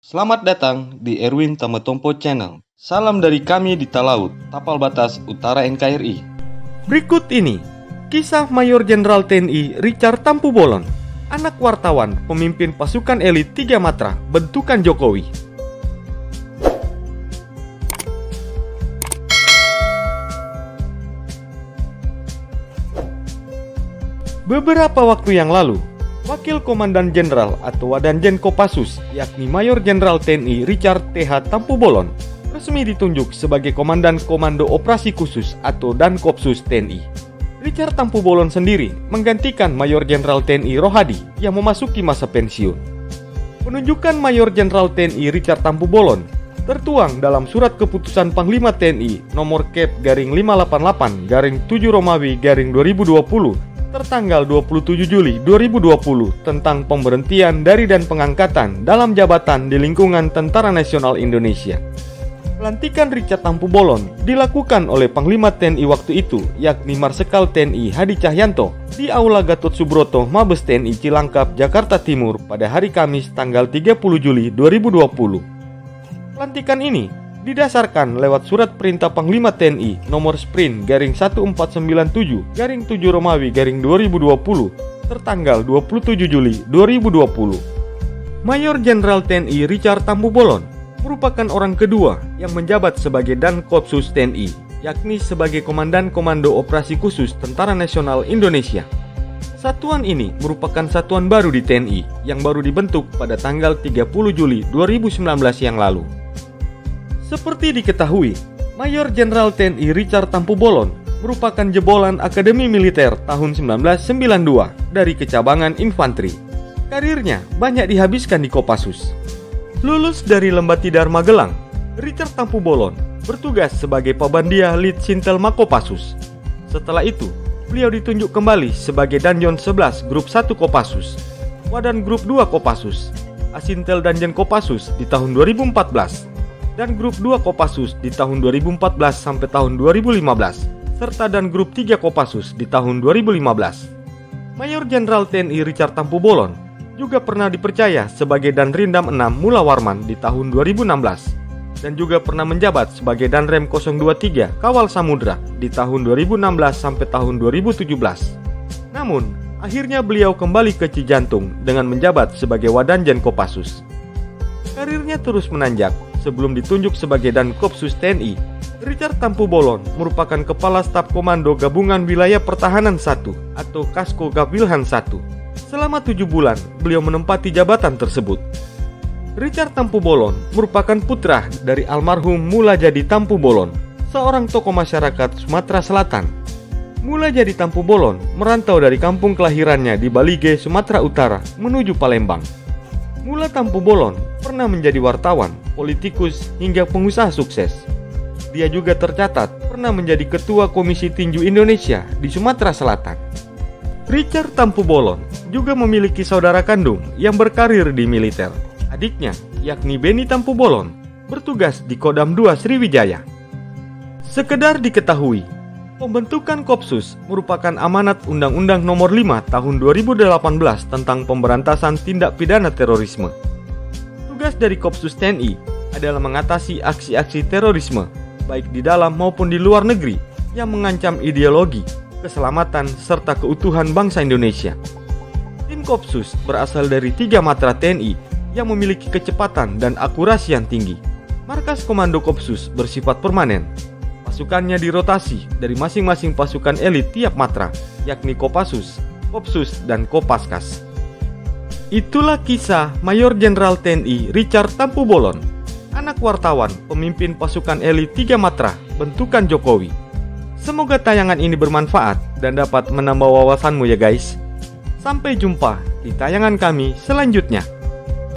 Selamat datang di Erwin Tametompo Channel. Salam dari kami di Talaut, Tapal Batas Utara NKRI. Berikut ini kisah Mayor Jenderal TNI Richard Tampu Bolon, anak wartawan, pemimpin pasukan elit 3 Matra bentukan Jokowi. Beberapa waktu yang lalu, Wakil Komandan Jenderal atau Wadanjen Kopassus, yakni Mayor Jenderal TNI Richard TH Tampu Bolon, resmi ditunjuk sebagai Komandan Komando Operasi Khusus atau Dankopsus TNI. Richard Tampu Bolon sendiri menggantikan Mayor Jenderal TNI Rohadi yang memasuki masa pensiun. Penunjukan Mayor Jenderal TNI Richard Tampu Bolon tertuang dalam Surat Keputusan Panglima TNI nomor Kep/588-7 tertanggal 27 Juli 2020 tentang pemberhentian dari dan pengangkatan dalam jabatan di lingkungan Tentara Nasional Indonesia. Pelantikan Richard Tampu Bolon dilakukan oleh Panglima TNI waktu itu, yakni Marsikal TNI Hadi Cahyanto di Aula Gatot Subroto, Mabes TNI Cilangkap, Jakarta Timur pada hari Kamis tanggal 30 Juli 2020. Pelantikan ini didasarkan lewat Surat Perintah Panglima TNI nomor Sprint/1497/7 Romawi/2020 tertanggal 27 Juli 2020. Mayor Jenderal TNI Richard Tampu Bolon merupakan orang kedua yang menjabat sebagai Dankopsus TNI, yakni sebagai Komandan Komando Operasi Khusus Tentara Nasional Indonesia. Satuan ini merupakan satuan baru di TNI yang baru dibentuk pada tanggal 30 Juli 2019 yang lalu. Seperti diketahui, Mayor Jenderal TNI Richard Tampu Bolon merupakan jebolan Akademi Militer tahun 1992 dari Kecabangan Infanteri. Karirnya banyak dihabiskan di Kopassus. Lulus dari Lembati Dharma Gelang, Richard Tampu Bolon bertugas sebagai Pabandia Lead Sintel Makopassus. Setelah itu, beliau ditunjuk kembali sebagai Danjon 11 Grup 1 Kopassus, Wadan Grup 2 Kopassus, Asintel Danjen Kopassus di tahun 2014, dan Grup 2 Kopassus di tahun 2014 sampai tahun 2015, serta dan Grup 3 Kopassus di tahun 2015. Mayor Jenderal TNI Richard Tampu Bolon juga pernah dipercaya sebagai Danrindam 6 Mula Warman di tahun 2016, dan juga pernah menjabat sebagai Danrem 023 Kawal Samudra di tahun 2016 sampai tahun 2017. Namun, akhirnya beliau kembali ke Cijantung dengan menjabat sebagai Wadanjen Kopassus. Karirnya terus menanjak. Sebelum ditunjuk sebagai Dankopsus TNI, Richard Tampu Bolon merupakan Kepala Staf Komando Gabungan Wilayah Pertahanan 1 atau Kasko Gabwilhan 1. Selama 7 bulan, beliau menempati jabatan tersebut. Richard Tampu Bolon merupakan putra dari almarhum Mulajadi Tampu Bolon, seorang tokoh masyarakat Sumatera Selatan. Mulajadi Tampu Bolon merantau dari kampung kelahirannya di Balige, Sumatera Utara menuju Palembang. Mula Tampu Bolon pernah menjadi wartawan, politikus, hingga pengusaha sukses. Dia juga tercatat pernah menjadi Ketua Komisi Tinju Indonesia di Sumatera Selatan. Richard Tampu Bolon juga memiliki saudara kandung yang berkarir di militer. Adiknya, yakni Beni Tampu Bolon, bertugas di Kodam 2 Sriwijaya. Sekedar diketahui, pembentukan Kopsus merupakan amanat Undang-Undang Nomor 5 Tahun 2018 tentang pemberantasan tindak pidana terorisme. Tugas dari Kopsus TNI adalah mengatasi aksi-aksi terorisme, baik di dalam maupun di luar negeri, yang mengancam ideologi, keselamatan, serta keutuhan bangsa Indonesia. Tim Kopsus berasal dari 3 Matra TNI yang memiliki kecepatan dan akurasi yang tinggi. Markas Komando Kopsus bersifat permanen. Pasukannya dirotasi dari masing-masing pasukan elit tiap matra, yakni Kopassus, Kopsus, dan Kopaskas. Itulah kisah Mayor Jenderal TNI Richard Tampu Bolon, anak wartawan, pemimpin pasukan elit 3 Matra bentukan Jokowi. Semoga tayangan ini bermanfaat dan dapat menambah wawasanmu ya guys. Sampai jumpa di tayangan kami selanjutnya.